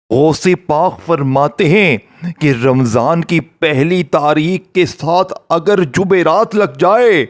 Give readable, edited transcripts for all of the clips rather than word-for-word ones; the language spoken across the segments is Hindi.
गौसे पाक फरमाते हैं कि रमज़ान की पहली तारीख के साथ अगर जुमेरात लग जाए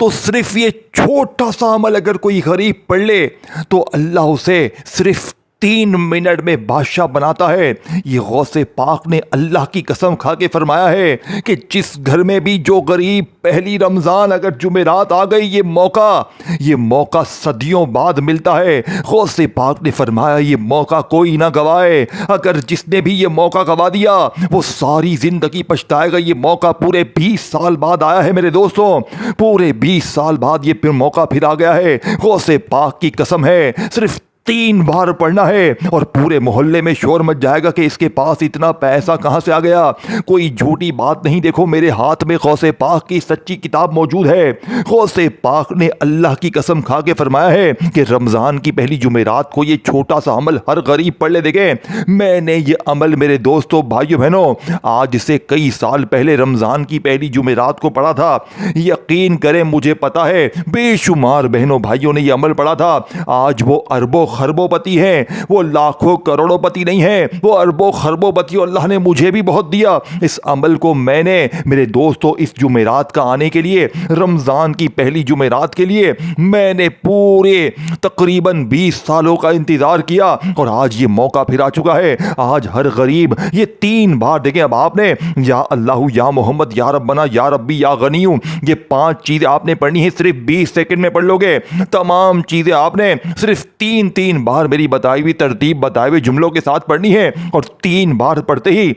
तो सिर्फ ये छोटा सा अमल अगर कोई गरीब पढ़ ले तो अल्लाह उसे सिर्फ 3 मिनट में बादशाह बनाता है। ये गौसे पाक ने अल्लाह की कसम खा के फरमाया है कि जिस घर में भी जो गरीब पहली रमज़ान अगर जुमेरात आ गई, ये मौका सदियों बाद मिलता है। गौसे पाक ने फरमाया ये मौका कोई ना गवाए। अगर जिसने भी ये मौका गवा दिया वो सारी ज़िंदगी पछताएगा। ये मौका पूरे 20 साल बाद आया है मेरे दोस्तों, पूरे 20 साल बाद ये फिर मौका फिर आ गया है। गौसे पाक की कसम है, सिर्फ 3 बार पढ़ना है और पूरे मोहल्ले में शोर मच जाएगा कि इसके पास इतना पैसा कहाँ से आ गया। कोई झूठी बात नहीं, देखो मेरे हाथ में गौसे पाक की सच्ची किताब मौजूद है। गौसे पाक ने अल्लाह की कसम खा के फरमाया है कि रमज़ान की पहली जुमेरात को ये छोटा सा अमल हर गरीब पढ़ ले। देखें, मैंने ये अमल मेरे दोस्तों भाइयों बहनों आज से कई साल पहले रमज़ान की पहली जुमेरात को पढ़ा था। यकीन करें मुझे पता है बेशुमार बहनों भाइयों ने ये अमल पढ़ा था। आज वो अरबों खरबोपति हैं, वो लाखों करोड़ोंपति नहीं है, वो अरबों खरबोपति। अल्लाह ने मुझे भी बहुत दिया। इस अमल को मैंने मेरे दोस्तों इस जुमेरात का आने के लिए, रमज़ान की पहली जुमेरात के लिए मैंने पूरे तकरीबन 20 सालों का इंतज़ार किया और आज ये मौका फिर आ चुका है। आज हर गरीब ये 3 बार देखें। अब आपने या अल्लाह या मोहम्मद या रब्बना या रब्बी या गनीयू ये 5 चीज़ें आपने पढ़नी है, सिर्फ 20 सेकंड में पढ़ लोगे। तमाम चीज़ें आपने सिर्फ 3 बार मेरी बताई हुई तरतीब बताए हुए जुमलों के साथ पढ़नी है और 3 बार पढ़ते ही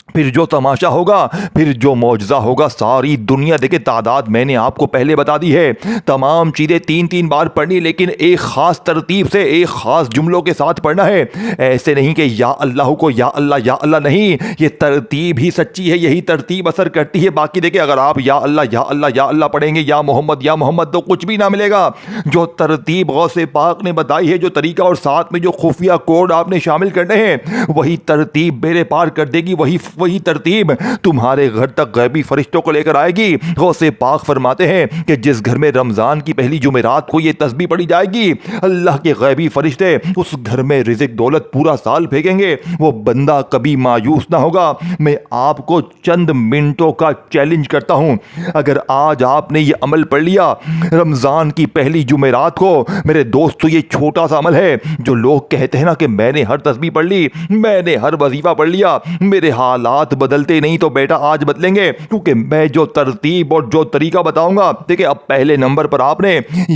फिर जो तमाशा होगा, फिर जो मौजज़ा होगा, सारी दुनिया देखे। तादाद मैंने आपको पहले बता दी है। तमाम चीज़ें 3 बार पढ़नी, लेकिन एक ख़ास तरतीब से एक ख़ास जुमलों के साथ पढ़ना है। ऐसे नहीं कि या अल्लाह को या अल्लाह नहीं, ये तरतीब ही सच्ची है, यही तरतीब असर करती है। बाकी देखे अगर आप या अल्लाह पढ़ेंगे या मोहम्मद तो कुछ भी ना मिलेगा। जो तरतीब गौसे पाक ने बताई है, जो तरीका और साथ में जो खुफिया कोड आपने शामिल करने हैं, वही तरतीब बेड़े पार कर देगी। वही तरतीब तुम्हारे घर तक गैबी फरिश्तों को लेकर आएगी। गौसे पाक फरमाते हैं कि जिस घर में रमजान की पहली जुमेरात को ये तस्बीह पढ़ी जाएगी, अल्लाह के गैबी फरिश्ते उस घर में रिज़्क़ दौलत पूरा साल फेंकेंगे। वो बंदा कभी मायूस ना होगा। मैं आपको चंद मिनटों का चैलेंज करता हूं, अगर आज आपने ये अमल पढ़ लिया रमजान की पहली जुमेरात को, मेरे दोस्तों ये छोटा सा अमल है। जो लोग कहते हैं ना कि मैंने हर तस्बीह पढ़ ली, मैंने हर वजीफा पढ़ लिया, मेरे हालात बदलते नहीं, तो बेटा आज बदलेंगे, क्योंकि मैं जो तरतीब और जो तरीका बताऊंगा। देखिए अब पहले नंबर पर आपने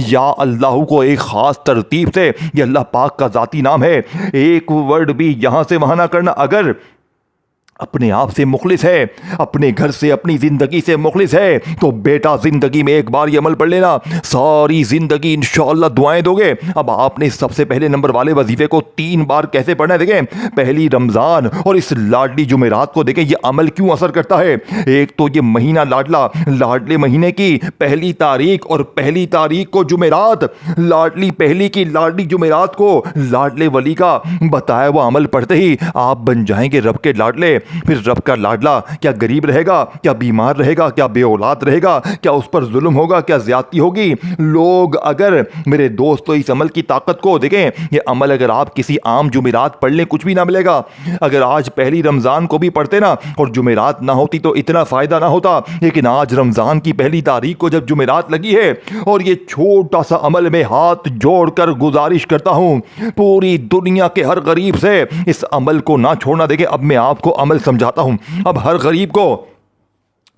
या अल्लाह को एक खास तरतीब से, ये अल्लाह पाक का जाती नाम है, एक वर्ड भी यहां से वहां ना करना। अगर अपने आप से मुखलिस है, अपने घर से अपनी जिंदगी से मुखलिस है, तो बेटा जिंदगी में एक बार ये अमल पढ़ लेना, सारी जिंदगी इंशाअल्लाह दुआएं दोगे। अब आपने सबसे पहले नंबर वाले वजीफे को 3 बार कैसे पढ़ना है देखें। पहली रमजान और इस लाडली जुमेरात को देखें, ये अमल क्यों असर करता है। एक तो ये महीना लाडला, लाडले महीने की पहली तारीख और पहली तारीख को जुमेरात, लाडली पहली की लाडली जुमेरात को लाडले वली का बताया हुआ अमल पढ़ते ही आप बन जाएंगे रब के लाडले। फिर रब का लाडला क्या गरीब रहेगा, क्या बीमार रहेगा, क्या बेऔलाद रहेगा, क्या उस पर जुल्म होगा, क्या ज्यादती होगी। लोग अगर मेरे दोस्तों इस अमल की ताकत को देखें, ये अमल अगर आप किसी आम जुमेरात पढ़ लें कुछ भी ना मिलेगा। अगर आज पहली रमजान को भी पढ़ते ना और जुमेरात ना होती तो इतना फायदा ना होता, लेकिन आज रमजान की पहली तारीख को जब जुमेरात लगी है और ये छोटा सा अमल में हाथ जोड़कर गुजारिश करता हूं पूरी दुनिया के हर गरीब से, इस अमल को ना छोड़ना। देखें अब मैं आपको अमल समझाता हूं, अब हर गरीब को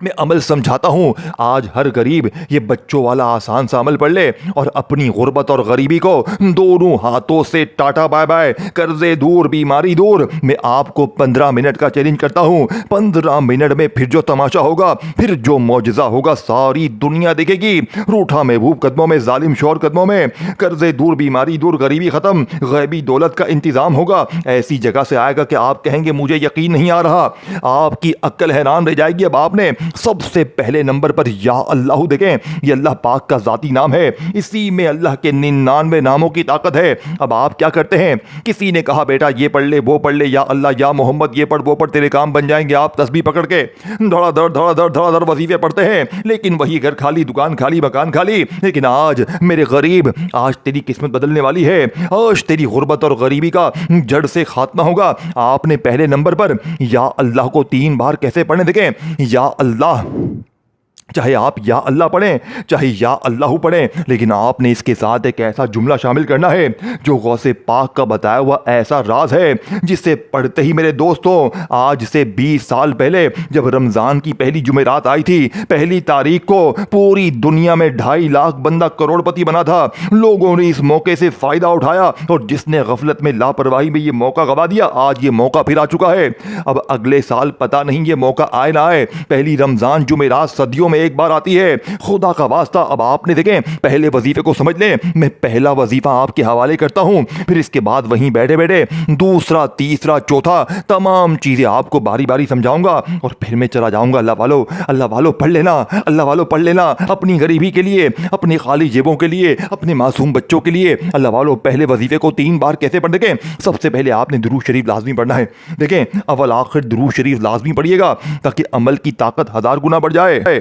मैं अमल समझाता हूं। आज हर गरीब ये बच्चों वाला आसान सा अमल पढ़ ले और अपनी गुर्बत और गरीबी को दोनों हाथों से टाटा बाय बाय, कर्जे दूर बीमारी दूर। मैं आपको 15 मिनट का चैलेंज करता हूं। 15 मिनट में फिर जो तमाशा होगा, फिर जो मौजज़ा होगा, सारी दुनिया देखेगी। रूठा महबूब कदमों में, जालिम शौर कदमों में, कर्जे दूर बीमारी दूर, गरीबी खत्म, गैबी दौलत का इंतजाम होगा। ऐसी जगह से आएगा कि आप कहेंगे मुझे यकीन नहीं आ रहा, आपकी अक्ल हैरान रह जाएगी। अब आपने सबसे पहले नंबर पर या अल्लाह। देखें, ये अल्लाह पाक का ज़ाती नाम है, इसी में अल्लाह के 99 नामों की ताकत है। अब आप क्या करते हैं, किसी ने कहा बेटा ये पढ़ ले वो पढ़ ले, या अल्लाह या मोहम्मद ये पढ़ वो पढ़, तेरे काम बन जाएंगे। आप तस्बीह पकड़ के धड़ाधड़ वजीफे पढ़ते हैं, लेकिन वही घर खाली, दुकान खाली, मकान खाली। लेकिन आज मेरे गरीब, आज तेरी किस्मत बदलने वाली है। आज तेरी गुर्बत और गरीबी का जड़ से खात्मा होगा। आपने पहले नंबर पर या अल्लाह को 3 बार कैसे पढ़ने, देखें, या अल्लाह, चाहे आप या अल्लाह पढ़ें चाहे या अल्लाह पढ़ें, लेकिन आपने इसके साथ एक ऐसा जुमला शामिल करना है जो गौसे पाक का बताया हुआ ऐसा राज है जिसे पढ़ते ही मेरे दोस्तों, आज से 20 साल पहले जब रमज़ान की पहली जुमेरात आई थी, पहली तारीख को पूरी दुनिया में 2.5 लाख बंदा करोड़पति बना था। लोगों ने इस मौके से फ़ायदा उठाया और जिसने गफलत में, लापरवाही में ये मौका गवा दिया, आज ये मौका फिर आ चुका है। अब अगले साल पता नहीं ये मौका आए ना आए। पहली रमज़ान जुमेरात सदियों में एक बार आती है, खुदा का वास्ता। अब आपने देखें, पहले वजीफे को समझ लें। मैं पहला वजीफा आपके हवाले करता हूं, फिर इसके बाद वहीं बैठे बैठे दूसरा, तीसरा, चौथा, तमाम चीजें आपको बारी बारी समझाऊंगा और फिर मैं चला जाऊंगा। अल्लाह वालों पढ़ लेना, अल्लाह वालों पढ़ लेना, अपनी गरीबी के लिए, अपनी खाली जेबों के लिए, अपने मासूम बच्चों के लिए। अल्लाह वालों पहले वजीफे को 3 बार कैसे पढ़, देखें, सबसे पहले आपने दुरूद शरीफ लाजमी पढ़ना है। देखें, अव्वल आखिर दुरूद शरीफ लाजमी पढ़िएगा ताकि अमल की ताकत 1000 गुना बढ़ जाए।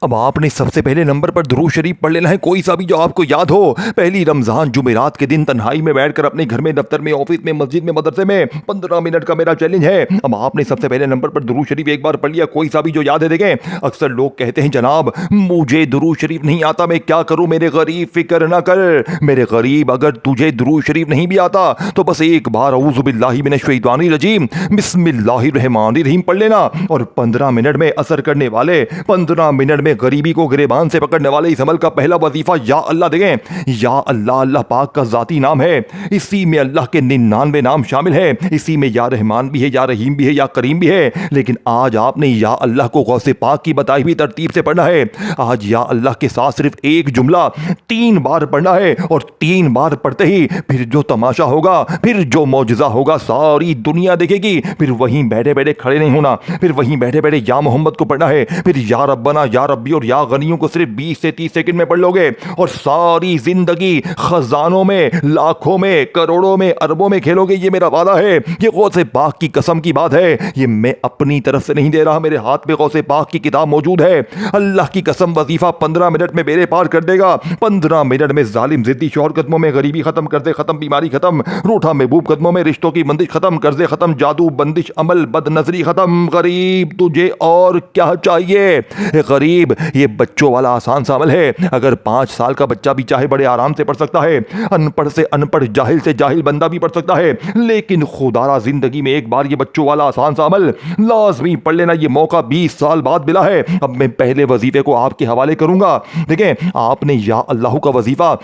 अब आपने सबसे पहले नंबर पर दुरूद शरीफ पढ़ लेना है, कोई सा भी जो आपको याद हो। पहली रमजान जुमेरात के दिन तन्हाई में बैठकर अपने घर में, दफ्तर में, ऑफिस में, मस्जिद में, मदरसे में 15 मिनट का मेरा चैलेंज है। अब आपने सबसे पहले नंबर पर दुरूद शरीफ एक बार पढ़ लिया, कोई सा भी जो याद है। देखें, अक्सर लोग कहते हैं जनाब मुझे दुरूद शरीफ नहीं आता, मैं क्या करूं। मेरे गरीब, फिक्र ना कर मेरे गरीब, अगर तुझे दुरूद शरीफ नहीं भी आता तो बस एक बार औज़ु बिल्लाहि मिनश शैतानिर रजीम बिस्मिल्लाहिर रहमानिर रहीम पढ़ लेना और 15 मिनट में असर करने वाले, 15 मिनट में गरीबी को गिरेबान से पकड़ने वाले इस अमल का पहला वजीफा या अल्लाह। देखें, या अल्लाह अल्लाह पाक का जाती नाम है, इसी में अल्लाह के 99 नाम शामिल है। इसी में या रहमान भी है, या रहीम भी है, या करीम भी है। लेकिन आज आपने या अल्लाह को गौसे पाक की बताई हुई तरतीब से पढ़ना है। आज या अल्लाह के साथ सिर्फ एक जुमला 3 बार पढ़ना है और 3 बार पढ़ते ही फिर जो तमाशा होगा, फिर जो मौजज़ा होगा, सारी दुनिया देखेगी। फिर वहीं बैठे बैठे खड़े नहीं होना, फिर वहीं बैठे बैठे या मोहम्मद को पढ़ना है, फिर या रब्बना, या रब्बी और या गनियों को सिर्फ 20 से 30 सेकंड में पढ़ लोगे और सारी जिंदगी खजानों में, लाखों में, करोड़ों में, अरबों में खेलोगे। ये मेरा वादा है, ये गौसे पाक की कसम की बात है, ये मैं अपनी तरफ से नहीं दे रहा। मेरे हाथ में गौसे पाक की किताब मौजूद है। अल्लाह की कसम, वजीफा 15 मिनट में बेड़े पार कर देगा। 15 मिनट में जालिम जिद्दी शौहर कदमों में गरीबी खत्म, कर्जे खत्म, बीमारी खत्म, रूठा महबूब कदमों में रिश्तों की बंदिश खत्म, कर्जे खत्म, जादू बंदिश अमल बदनजरी खत्म। गरीब तुझे और क्या चाहिए। गरीब, ये बच्चों वाला आसान सा अमल है। अगर 5 साल का बच्चा भी चाहे बड़े आराम से पढ़ सकता है, अनपढ़ से अनपढ़, जाहिल से जाहिल बंदा भी पढ़ सकता है। लेकिन खुदारा जिंदगी में एक बार ये बच्चों वाला आसान सा अमल लाजमी पढ़ लेना। ये मौका 20 साल बाद मिला है। अब मैं पहले वजीफे को आपके हवाले करूंगा। देखें, आपने या अल्लाह का वजीफा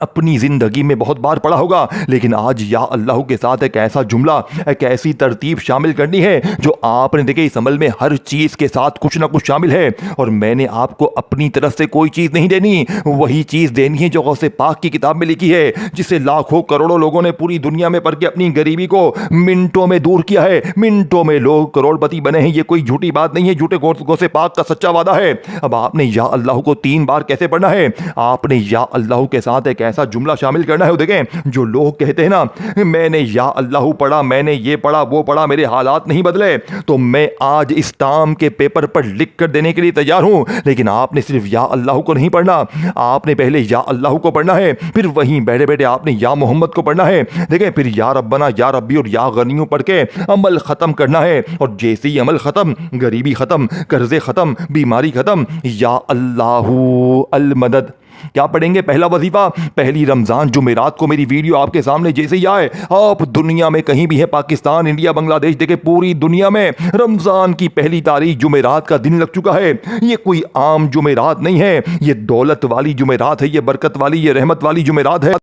अपनी ज़िंदगी में बहुत बार पढ़ा होगा, लेकिन आज या अल्लाह के साथ एक ऐसा जुमला, एक ऐसी तरतीब शामिल करनी है जो आपने देखे इस अमल में हर चीज़ के साथ कुछ ना कुछ शामिल है। और मैंने आपको अपनी तरफ से कोई चीज़ नहीं देनी, वही चीज़ देनी है जो गौसे पाक की किताब में लिखी है, जिसे लाखों करोड़ों लोगों ने पूरी दुनिया में पढ़ के अपनी गरीबी को मिनटों में दूर किया है। मिनटों में लोग करोड़पति बने हैं। ये कोई झूठी बात नहीं है, झूठे गौसे पाक का सच्चा वादा है। अब आपने या अल्लाह को 3 बार कैसे पढ़ना है, आपने या अल्लाह के साथ एक ऐसा जुमला शामिल करना है। देखें, जो लोग कहते हैं ना मैंने या अल्लाह पढ़ा, मैंने ये पढ़ा वो पढ़ा, मेरे हालात नहीं बदले, तो मैं आज इस टाम के पेपर पर लिख कर देने के लिए तैयार हूं। लेकिन आपने सिर्फ या अल्लाह को नहीं पढ़ना, आपने पहले या अल्लाह को पढ़ना है, फिर वहीं बैठे बैठे आपने या मोहम्मद को पढ़ना है। देखें, फिर या रब्बना, या रब्बी और या गनियों पढ़ के अमल खत्म करना है। और जैसे ही अमल खत्म, गरीबी खत्म, कर्जे खत्म, बीमारी खत्म, या अल्लाहु अल मदद। क्या पढ़ेंगे पहला वजीफा, पहली रमजान जुमेरात को मेरी वीडियो आपके सामने जैसे ही आए, आप दुनिया में कहीं भी है, पाकिस्तान, इंडिया, बांग्लादेश, देखे पूरी दुनिया में रमजान की पहली तारीख जुमेरात का दिन लग चुका है। ये कोई आम जुमेरात नहीं है, ये दौलत वाली जुमेरात है, ये बरकत वाली, ये रहमत वाली जुमेरात है।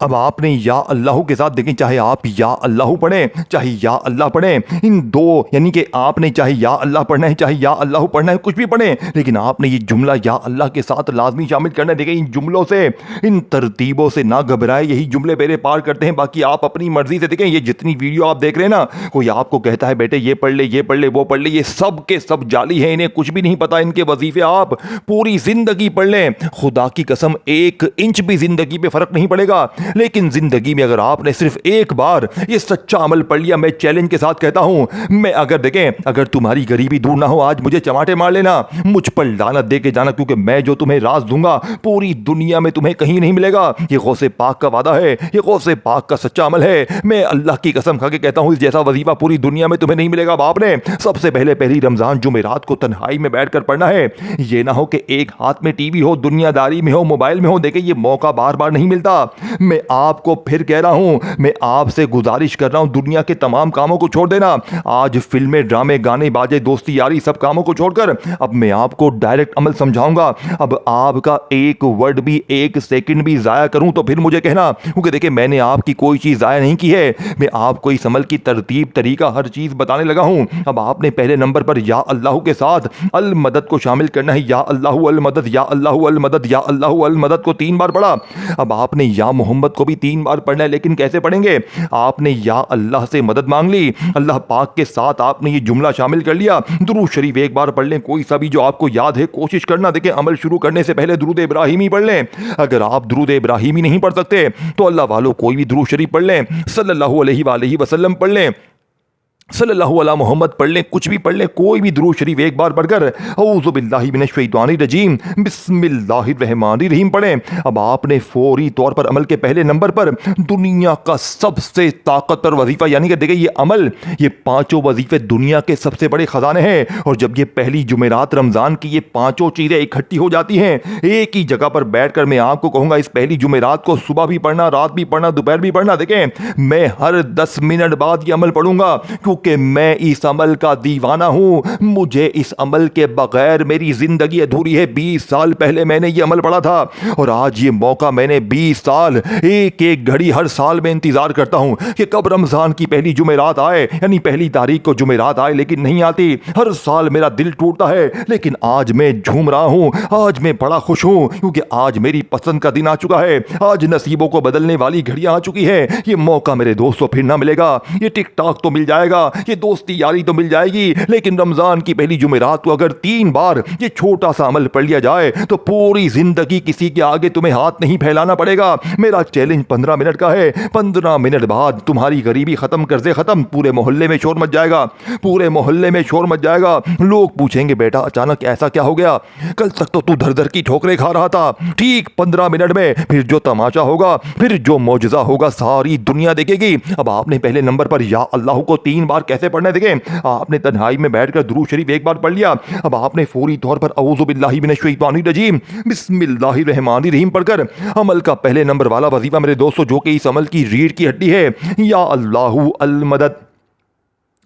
अब आपने या अल्लाह के साथ देखें, चाहे आप या अल्लाह पढ़ें चाहे या अल्लाह पढ़ें, इन दो यानी कि आपने चाहे या अल्लाह पढ़ना है चाहे या अल्लाह पढ़ना है, कुछ भी पढ़ें, लेकिन आपने ये जुमला या अल्लाह के साथ लाजमी शामिल करना है। देखें इन जुमलों से, इन तरतीबों से ना घबराए, यही जुमले मेरे पार करते हैं। बाकी आप अपनी मर्जी से देखें, ये जितनी वीडियो आप देख रहे हैं ना, कोई आपको कहता है बेटे ये पढ़ ले ये पढ़ ले वो पढ़ ले, ये सब के सब जाली है, इन्हें कुछ भी नहीं पता इनके वजीफे। आप पूरी जिंदगी पढ़ लें, खुदा की कसम 1 इंच भी जिंदगी पे फर्क नहीं पड़ेगा। लेकिन जिंदगी में अगर आपने सिर्फ एक बार ये सच्चा अमल पढ़ लिया, मैं चैलेंज के साथ कहता हूं, मैं अगर देखें, अगर तुम्हारी गरीबी दूर ना हो, आज मुझे चमाटे मार लेना, मुझ पर लानत दे के जाना, क्योंकि मैं जो तुम्हें राज दूंगा पूरी दुनिया में तुम्हें कहीं नहीं मिलेगा। ये गौसे पाक का वादा है, ये गौसे पाक का सच्चा अमल है। मैं अल्लाह की कसम खा के कहता हूं, इस जैसा वजीफा पूरी दुनिया में तुम्हें नहीं मिलेगा। अब आपने सबसे पहले पहली रमजान जुमेरात को तन्हाई में बैठकर पढ़ना है। ये ना हो कि एक हाथ में टीवी हो, दुनियादारी में हो, मोबाइल में हो। देखिए ये मौका बार बार नहीं मिलता। मैं आपको फिर कह रहा हूं, मैं आपसे गुजारिश कर रहा हूं, दुनिया के तमाम कामों को छोड़ देना। आज फिल्में, ड्रामे, गाने, बाजे, दोस्ती यारी, सब कामों को छोड़कर अब मैं आपको डायरेक्ट अमल समझाऊंगा। अब आपका एक वर्ड भी, एक सेकंड भी जाया करूं तो फिर मुझे कहना, क्योंकि देखिए मैंने आपकी कोई चीज जाया नहीं की है। मैं आपको इस अमल की तरतीब, तरीका, हर चीज बताने लगा हूं। अब आपने पहले नंबर पर या अल्लाह के साथ अल मदद को शामिल करना है। या अल्लाह अल मदद, या अल्लाह अल मदद, या अल्लाह अल मदद को 3 बार पढ़ा। अब आपने या मोहम्मद को भी 3 बार पढ़ना है, लेकिन कैसे पढ़ेंगे? आपने या अल्लाह से मदद मांग ली, अल्लाह पाक के साथ आपने ये जुमला शामिल कर लिया। दुरूद शरीफ एक बार पढ़ लें, कोई सा भी जो आपको याद है। कोशिश करना, देखें अमल शुरू करने से पहले दुरूद इब्राहिमी पढ़ लें। अगर आप दुरूद इब्राहिमी नहीं पढ़ सकते तो अल्लाह वालों कोई भी दुरूद शरीफ पढ़ लें, सल्लल्लाहु अलैहि वसल्लम पढ़ लें, सल्लल्लाहु अला मोहम्मद पढ़ लें, कुछ भी पढ़ लें, कोई भी दुरूद शरीफ एक बार पढ़कर औज़ु बिल्लाहि मिनश शैतानिर रजीम बिस्मिल्लाहिर रहमानिर रहीम पढ़ें। अब आपने फौरी तौर पर अमल के पहले नंबर पर दुनिया का सबसे ताकतवर वजीफा, यानी कि देखिए ये अमल, ये 5 वजीफे दुनिया के सबसे बड़े खजाने हैं। और जब ये पहली जुमेरात रमजान की ये 5 चीजें इकट्ठी हो जाती हैं एक ही जगह पर बैठकर, मैं आपको कहूंगा इस पहली जुमेरात को सुबह भी पढ़ना, रात भी पढ़ना, दोपहर भी पढ़ना। देखें मैं हर 10 मिनट बाद ये अमल पढ़ूंगा, कि मैं इस अमल का दीवाना हूं। मुझे इस अमल के बगैर मेरी जिंदगी अधूरी है। 20 साल पहले मैंने ये अमल पढ़ा था और आज ये मौका मैंने 20 साल, एक एक घड़ी हर साल में इंतजार करता हूं कि कब रमजान की पहली जुमेरात आए, यानी पहली तारीख को जुमेरात आए, लेकिन नहीं आती। हर साल मेरा दिल टूटता है, लेकिन आज मैं झूम रहा हूं, आज मैं बड़ा खुश हूं, क्योंकि आज मेरी पसंद का दिन आ चुका है। आज नसीबों को बदलने वाली घड़ियां आ चुकी है। ये मौका मेरे दोस्तों फिर ना मिलेगा। ये टिकटॉक तो मिल जाएगा, ये दोस्ती यारी तो मिल जाएगी, लेकिन रमजान की पहली जुमेरात को अगर 3 बार ये छोटा सा अमल पढ़ लिया जाए तो पूरी जिंदगी किसी के आगे तुम्हें हाथ नहीं फैलाना पड़ेगा। मेरा चैलेंज 15 मिनट का है। 15 मिनट बाद तुम्हारी गरीबी खत्म, कर्जे खत्म, पूरे मोहल्ले में शोर मच जाएगा, पूरे मोहल्ले में शोर मच जाएगा। लोग पूछेंगे बेटा अचानक ऐसा क्या हो गया? कल तक तो तू धर धर की ठोकरें खा रहा था। ठीक 15 मिनट में फिर जो तमाशा होगा, फिर जो मौजज़ा होगा, सारी दुनिया देखेगी। अब आपने पहले नंबर पर या अल्लाह को 3 बार कैसे पढ़ना है? देखें आपने तन्हाई में बैठकर दुरूद शरीफ एक बार पढ़ लिया। अब आपने फौरी तौर पर औज़ु बिल्लाहि मिनश शैतानिर रजीम बिस्मिल्लाहिर रहमानिर रहीम पढ़कर अमल का पहले नंबर वाला वजीफा, मेरे दोस्तों, जो कि इस अमल की रीढ़ की हड्डी है, या अल्लाहु अल मदद,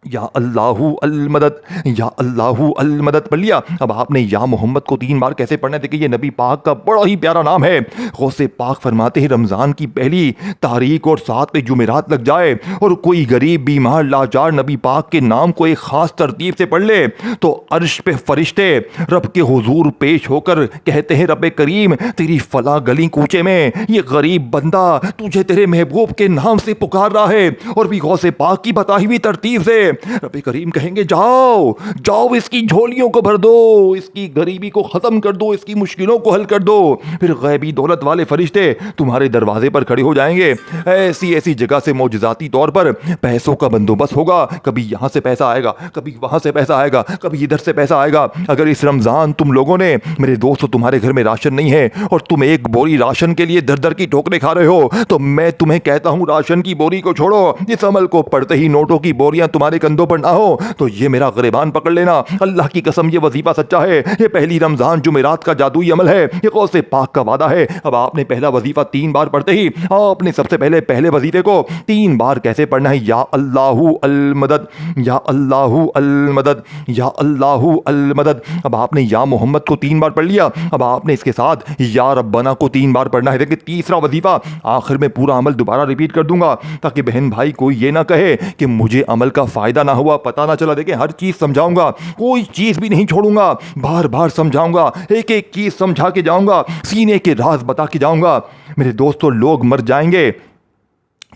या अल्लाहु अल मदद, या अल्लाहु अल मदद पढ़ लिया। अब आपने या मोहम्मद को 3 बार कैसे पढ़ना है? देखिए ये नबी पाक का बड़ा ही प्यारा नाम है। गौसे पाक फरमाते हैं रमज़ान की पहली तारीख और 7 जुमेरात लग जाए और कोई गरीब, बीमार, लाचार नबी पाक के नाम को एक ख़ास तरतीब से पढ़ ले तो अर्श पे फरिश्ते रब के हुजूर पेश होकर कहते हैं, रब करीम तेरी फला गली कूचे में ये गरीब बंदा तुझे तेरे महबूब के नाम से पुकार रहा है, और भी गौसे पाक की बताई हुई तरतीब से रब करीम कहेंगे जाओ जाओ इसकी झोलियों को भर दो, इसकी गरीबी को खत्म कर दो, इसकी मुश्किलों को हल कर दो। फिर गैबी दौलत वाले फरिश्ते तुम्हारे दरवाजे पर खड़े हो जाएंगे। ऐसी ऐसी जगह से मौजज़ाती तौर पर पैसों का बंदोबस्त होगा। कभी यहां से पैसा आएगा, कभी वहां से पैसा आएगा, कभी इधर से पैसा आएगा। अगर इस रमजान तुम लोगों ने, मेरे दोस्तों, तुम्हारे घर में राशन नहीं है और तुम एक बोरी राशन के लिए दर दर की ठोकरें खा रहे हो, तो मैं तुम्हें कहता हूं राशन की बोरी को छोड़ो। इस अमल को पढ़ते ही नोटों की बोरियां तुम्हारे कंधों पर ना हो तो ये मेरा गिरबान पकड़ लेना। अल्लाह की कसम ये वजीफा सच्चा है, ये पहली रमजान जुमेरात का जादुई अमल है, ये गौसे पाक का वादा है। अब आपने पहला वजीफा 3 बार पढ़ते ही आपने सबसे पहले वजीफे को 3 बार कैसे पढ़ना है? या अल्लाहु अल मदद, या अल्लाहु अल मदद, या अल्लाहु अल मदद। अब आपने या मोहम्मद को 3 बार पढ़ लिया, अब आपने इसके साथ या रब्बना को 3 बार पढ़ना है। देखिए तीसरा वजीफा आखिर में पूरा अमल दोबारा रिपीट कर दूंगा ताकि बहन भाई कोई ये ना कहे कि मुझे अमल का फायदा ना हुआ, पता ना चला। देखिए हर चीज समझाऊंगा, कोई चीज भी नहीं छोड़ूंगा, बार बार समझाऊंगा, एक एक चीज समझा के जाऊंगा, सीने के राज बता के जाऊंगा। मेरे दोस्तों लोग मर जाएंगे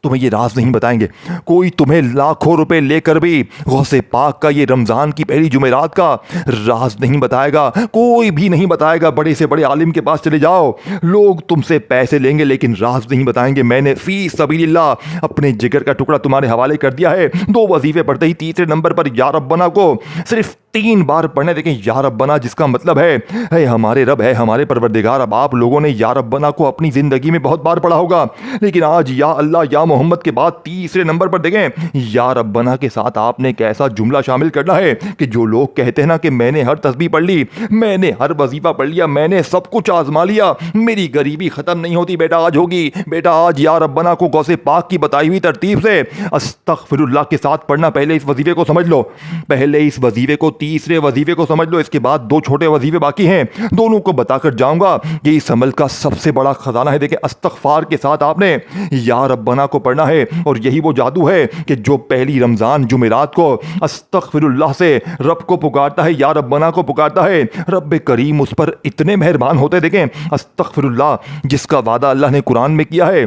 तुम्हें ये राज नहीं बताएंगे, कोई तुम्हें लाखों रुपए लेकर भी गौसे पाक का ये रमजान की पहली जुमेरात का राज नहीं बताएगा, कोई भी नहीं बताएगा। बड़े से बड़े आलिम के पास चले जाओ, लोग तुमसे पैसे लेंगे लेकिन राज नहीं बताएंगे। मैंने फी सबीलिल्लाह अपने जिगर का टुकड़ा तुम्हारे हवाले कर दिया है। 2 वजीफे पढ़ते ही तीसरे नंबर पर या रब्बना को सिर्फ 3 बार पढ़ने। देखें या रब्बना जिसका मतलब है हमारे रब, है हमारे परवरदिगार। अब आप लोगों ने या रब्बना को अपनी जिंदगी में बहुत बार पढ़ा होगा, लेकिन आज या अल्लाह या मोहम्मद के बाद तीसरे नंबर पर देखें या रब्बना के साथ आपने कैसा जुमला शामिल करना है कि जो लोग कहते हैं ना कि मैंने हर तस्बीह पढ़ ली, मैंने हर वजीफा पढ़ लिया, मैंने सब कुछ आजमा लिया, मेरी गरीबी खत्म नहीं होती। बेटा आज होगी, बेटा आज या रब्बना को गौसे पाक की बताई हुई तरतीब से अस्तगफिरुल्लाह के साथ पढ़ना। पहले इस वजीफे को समझ लो, पहले इस वजीफे को, तीसरे वजीफे को समझ लो, इसके बाद 2 छोटे वजीफे बाकी हैं, दोनों को बताकर जाऊंगा कि इस अमल का सबसे बड़ा खजाना है। देखिए इस्तगफार के साथ आपने या रब्बना को पढ़ना है और यही वो जादू है कि जो पहली रमजान जुमेरात को अस्तगफिरुल्लाह से रब को पुकारता है, या रब्बना को पुकारता है, रब करीम उस पर इतने मेहरबान होते। देखें अस्तगफिरुल्लाह जिसका वादा अल्लाह ने कुरान में किया है,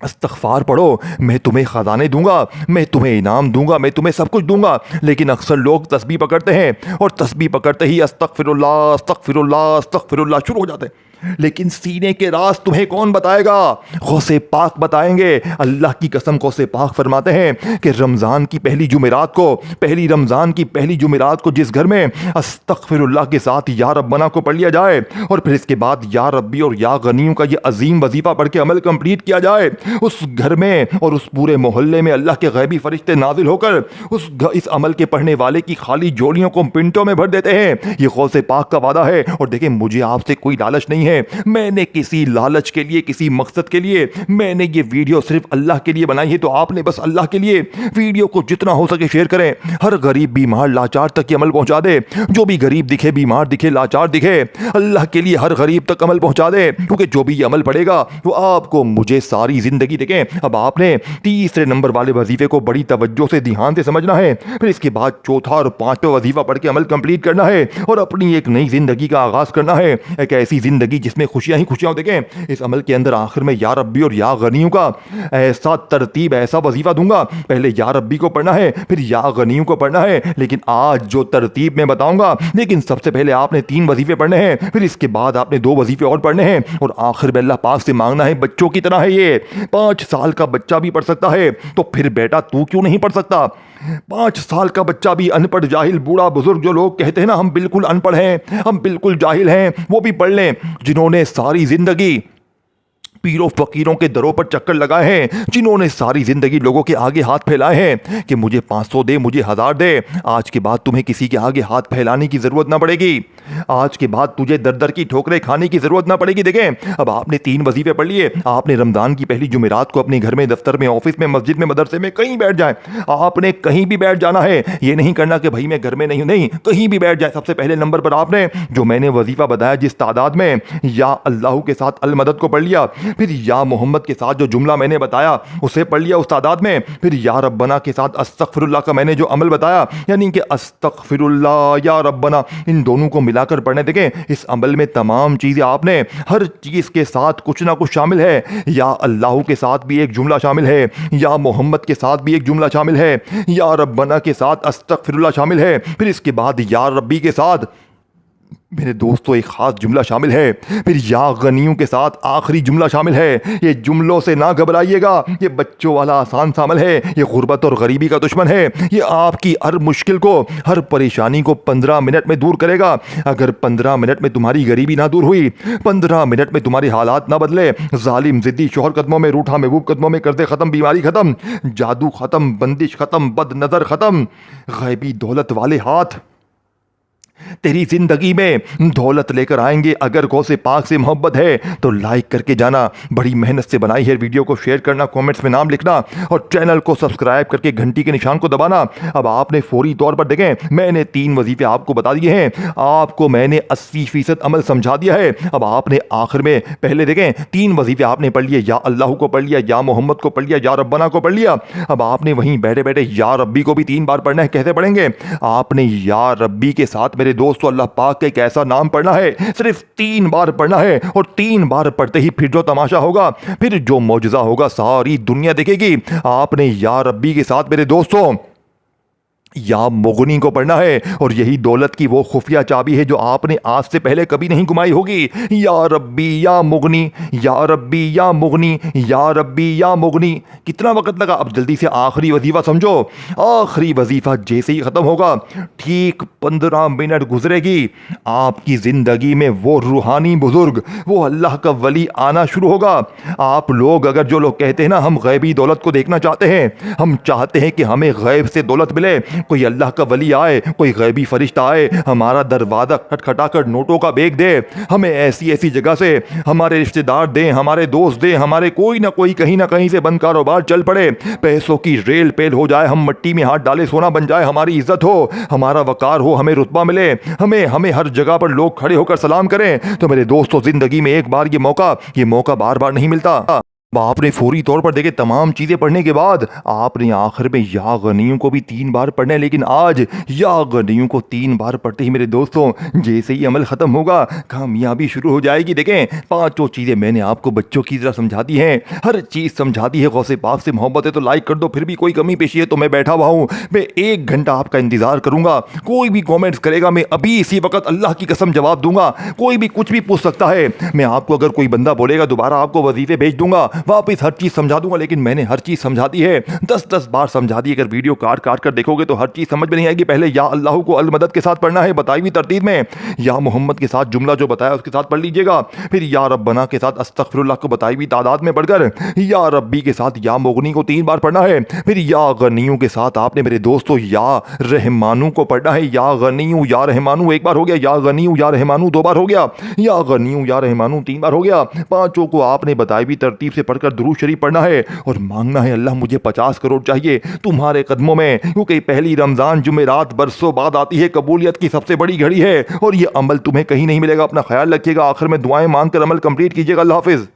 इस्तग़फ़ार पढ़ो मैं तुम्हें ख़जाने दूंगा, मैं तुम्हें इनाम दूंगा, मैं तुम्हें सब कुछ दूंगा। लेकिन अक्सर लोग तस्बीह पकड़ते हैं और तस्बीह पकड़ते ही अस्तग़फ़िरुल्लाह अस्तग़फ़िरुल्लाह अस्तग़फ़िरुल्लाह शुरू हो जाते हैं, लेकिन सीने के राज तुम्हें कौन बताएगा? गौसे पाक बताएंगे। अल्लाह की कसम गौसे पाक फरमाते हैं कि रमज़ान की पहली जुमेरात को, पहली रमज़ान की पहली जुमेरात को जिस घर में अस्तग़फ़िरुल्लाह के साथ या रब्बना को पढ़ लिया जाए और फिर इसके बाद या रब्बी और या गनियों का ये अजीम वजीफ़ा पढ़ के अमल कंप्लीट किया जाए, उस घर में और उस पूरे मोहल्ले में अल्लाह के गैबी फरिश्ते नाजिल होकर इस अमल के पढ़ने वाले की खाली जोड़ियों को पिंटों में भर देते हैं। ये गौसे पाक का वादा है। और देखिए मुझे आपसे कोई लालच नहीं है, मैंने किसी लालच के लिए, किसी मकसद के लिए मैंने ये वीडियो सिर्फ अल्लाह के लिए बनाई है। तो आपने बस अल्लाह के लिए वीडियो को जितना हो सके शेयर करें, हर गरीब बीमार लाचार तक ये अमल पहुंचा दे। जो भी गरीब दिखे, बीमार दिखे, लाचार दिखे, अल्लाह के लिए हर गरीब तक अमल पहुंचा दे, क्योंकि जो भी ये अमल पड़ेगा वो आपको मुझे सारी जिंदगी देखें। अब आपने तीसरे नंबर वाले वजीफे को बड़ी तवज्जो से ध्यान से समझना है, फिर इसके बाद चौथा और पांचवा वजीफा पढ़ के अमल कंप्लीट करना है और अपनी एक नई जिंदगी का आगाज करना है, एक ऐसी जिंदगी जिसमें खुशियां ही खुशियां। देखें इस अमल के अंदर आखिर में या रब्बी और या गनियों का ऐसा तरतीब, ऐसा वजीफा दूंगा। पहले या रब्बी को पढ़ना है, फिर या गनियों को पढ़ना है, लेकिन आज जो तरतीब मैं बताऊंगा, लेकिन सबसे पहले आपने 3 वजीफे पढ़ने हैं, फिर इसके बाद आपने 2 वजीफे और पढ़ने हैं और आखिर में अल्लाह पाक से मांगना है। बच्चों की तरह है ये, 5 साल का बच्चा भी पढ़ सकता है, तो फिर बेटा तू क्यों नहीं पढ़ सकता? 5 साल का बच्चा भी, अनपढ़ जाहिल बूढ़ा बुजुर्ग जो लोग कहते हैं ना हम बिल्कुल अनपढ़ हैं, हम बिल्कुल जाहिल हैं, वो भी पढ़ लें। जिन्होंने सारी जिंदगी पीरों फकीरों के दरों पर चक्कर लगाए हैं, जिन्होंने सारी जिंदगी लोगों के आगे हाथ फैलाए हैं कि मुझे 500 दे, मुझे 1000 दे, आज के बाद तुम्हें किसी के आगे हाथ फैलाने की जरूरत ना पड़ेगी। आज के बाद तुझे दर दर की ठोकरें खाने की जरूरत ना पड़ेगी। देखें अब आपने 3 वजीफे पढ़ लिए, आपने रमजान की पहली जुमेरात को अपने घर में, दफ्तर में, ऑफिस में, मस्जिद में, मदरसे में, कहीं बैठ जाए, आपने कहीं भी बैठ जाना है। ये नहीं करना कि भाई मैं घर में नहीं, नहीं, कहीं भी बैठ जाए। सबसे पहले नंबर पर आपने जो मैंने वजीफा बताया जिस तादाद में, या अल्लाह के साथ अल मदद को पढ़ लिया, फिर या मोहम्मद के साथ जो जुमला मैंने बताया उसे पढ़ लिया उस तादाद में, फिर या रब्बना के साथ अस्तगफिरुल्लाह का मैंने जो अमल बताया, यानी कि अस्तगफिरुल्लाह या रब्बना, इन दोनों को मिलाकर पढ़ने। देखें इस अमल में तमाम चीजें आपने, हर चीज के साथ कुछ ना कुछ शामिल है। या अल्लाह के साथ भी एक जुमला शामिल है, या मोहम्मद के साथ भी एक जुमला शामिल है, या रब्बना के साथ अस्तगफिरुल्लाह शामिल है, फिर इसके बाद या रब्बी के साथ मेरे दोस्तों एक खास जुमला शामिल है, फिर या गनियों के साथ आखिरी जुमला शामिल है। ये जुमलों से ना घबराइएगा, ये बच्चों वाला आसान सा अमल है, ये गुर्बत और गरीबी का दुश्मन है। ये आपकी हर मुश्किल को, हर परेशानी को 15 मिनट में दूर करेगा। अगर 15 मिनट में तुम्हारी गरीबी ना दूर हुई, 15 मिनट में तुम्हारे हालात ना बदले, जालिम जिद्दी शोहर कदमों में, रूठा महबूब कदमों में, कर्जे खत्म, बीमारी खत्म, जादू खत्म, बंदिश खत्म, बद नजर खत्म, गैबी दौलत वाले हाथ तेरी जिंदगी में दौलत लेकर आएंगे। अगर गौसे पाक से मोहब्बत है तो लाइक करके जाना। बड़ी मेहनत से बनाई है वीडियो को शेयर करना, कमेंट्स में नाम लिखना और चैनल को सब्सक्राइब करके घंटी के निशान को दबाना। अब आपने फौरी तौर पर देखें, मैंने 3 वजीफे आपको बता दिए हैं, आपको मैंने 80% अमल समझा दिया है। अब आपने आखिर में पहले देखें 3 वजीफे आपने पढ़ लिए, या अल्लाह को पढ़ लिया, या मोहम्मद को पढ़ लिया, या रब्बना को पढ़ लिया। अब आपने वहीं बैठे बैठे या रब्बी को भी 3 बार पढ़ना है। कैसे पढ़ेंगे? आपने या रब्बी के साथ मेरे दोस्तों अल्लाह पाक का एक ऐसा नाम पढ़ना है, सिर्फ 3 बार पढ़ना है। और 3 बार पढ़ते ही फिर जो तमाशा होगा, फिर जो मौजज़ा होगा, सारी दुनिया देखेगी। आपने या रब्बी के साथ मेरे दोस्तों या मुगनी को पढ़ना है, और यही दौलत की वो खुफिया चाबी है जो आपने आज से पहले कभी नहीं घुमाई होगी। या रब्बी या मुगनी, या रब्बी या मुगनी, या रब्बी या मुगनी। कितना वक्त लगा? अब जल्दी से आखिरी वजीफा समझो। आखिरी वजीफा जैसे ही ख़त्म होगा, ठीक 15 मिनट गुजरेगी, आपकी ज़िंदगी में वो रूहानी बुजुर्ग, वो अल्लाह का वली आना शुरू होगा। आप लोग, अगर जो लोग कहते हैं ना हम गैबी दौलत को देखना चाहते हैं, हम चाहते हैं कि हमें गैब से दौलत मिले, कोई अल्लाह का वली आए, कोई गैबी फरिश्ता आए, हमारा दरवाज़ा खटखटाकर नोटों का बेग दे, हमें ऐसी ऐसी जगह से हमारे रिश्तेदार दें, हमारे दोस्त दें, हमारे कोई ना कोई कहीं ना कहीं से बंद कारोबार चल पड़े, पैसों की रेल पेल हो जाए, हम मिट्टी में हाथ डाले सोना बन जाए, हमारी इज्जत हो, हमारा वकार हो, हमें रुतबा मिले, हमें हमें हर जगह पर लोग खड़े होकर सलाम करें, तो मेरे दोस्तों ज़िंदगी में एक बार ये मौका बार बार नहीं मिलता। आपने फौरी तौर पर देखे तमाम चीज़ें पढ़ने के बाद आपने आखिर में या गनियों को भी 3 बार पढ़ना है। लेकिन आज या गनियों को 3 बार पढ़ते ही मेरे दोस्तों जैसे ही अमल ख़त्म होगा, कामयाबी शुरू हो जाएगी। देखें 5 चीज़ें मैंने आपको बच्चों की तरह समझा दी हैं, हर चीज़ समझा दी है। गौसे पाक से मोहब्बत है तो लाइक कर दो, फिर भी कोई कमी पेशी है तो मैं बैठा हुआ हूँ, मैं 1 घंटा आपका इंतज़ार करूँगा। कोई भी कॉमेंट्स करेगा, मैं अभी इसी वक्त अल्लाह की कसम जवाब दूंगा। कोई भी कुछ भी पूछ सकता है, मैं आपको, अगर कोई बंदा बोलेगा दोबारा आपको वजीफे भेज दूंगा, वापस हर चीज़ समझा दूंगा। लेकिन मैंने हर चीज़ समझा दी है, 10-10 बार समझा दी। अगर वीडियो काट काट कर देखोगे तो हर चीज़ समझ में नहीं आएगी। पहले या अल्लाह को अल मदद के साथ पढ़ना है, बताई हुई तरतीब में, या मोहम्मद के साथ जुमला जो बताया उसके साथ पढ़ लीजिएगा, फिर या रब्बना के साथ अस्तगफिरुल्लाह को बताई हुई तादाद में पढ़कर, या रब्बी के साथ या मुगनी को 3 बार पढ़ना है, फिर या गनियों के साथ आपने मेरे दोस्तों या रहमानू को पढ़ना है। या गनियों या रहमानू 1 बार हो गया, या गनियों या रहमानू 2 बार हो गया, या गनियों या रहमानू 3 बार हो गया। 5 को आपने बताई हुई तरतीब से पढ़कर दुरूद शरीफ पढ़ना है और मांगना है, अल्लाह मुझे 50 करोड़ चाहिए तुम्हारे कदमों में, क्योंकि पहली रमजान जुमेरात बरसों बाद आती है, कबूलियत की सबसे बड़ी घड़ी है और ये अमल तुम्हें कहीं नहीं मिलेगा। अपना ख्याल रखिएगा, आखिर में दुआएं मांग कर अमल कंप्लीट कीजिएगा। अल्लाह हाफिज।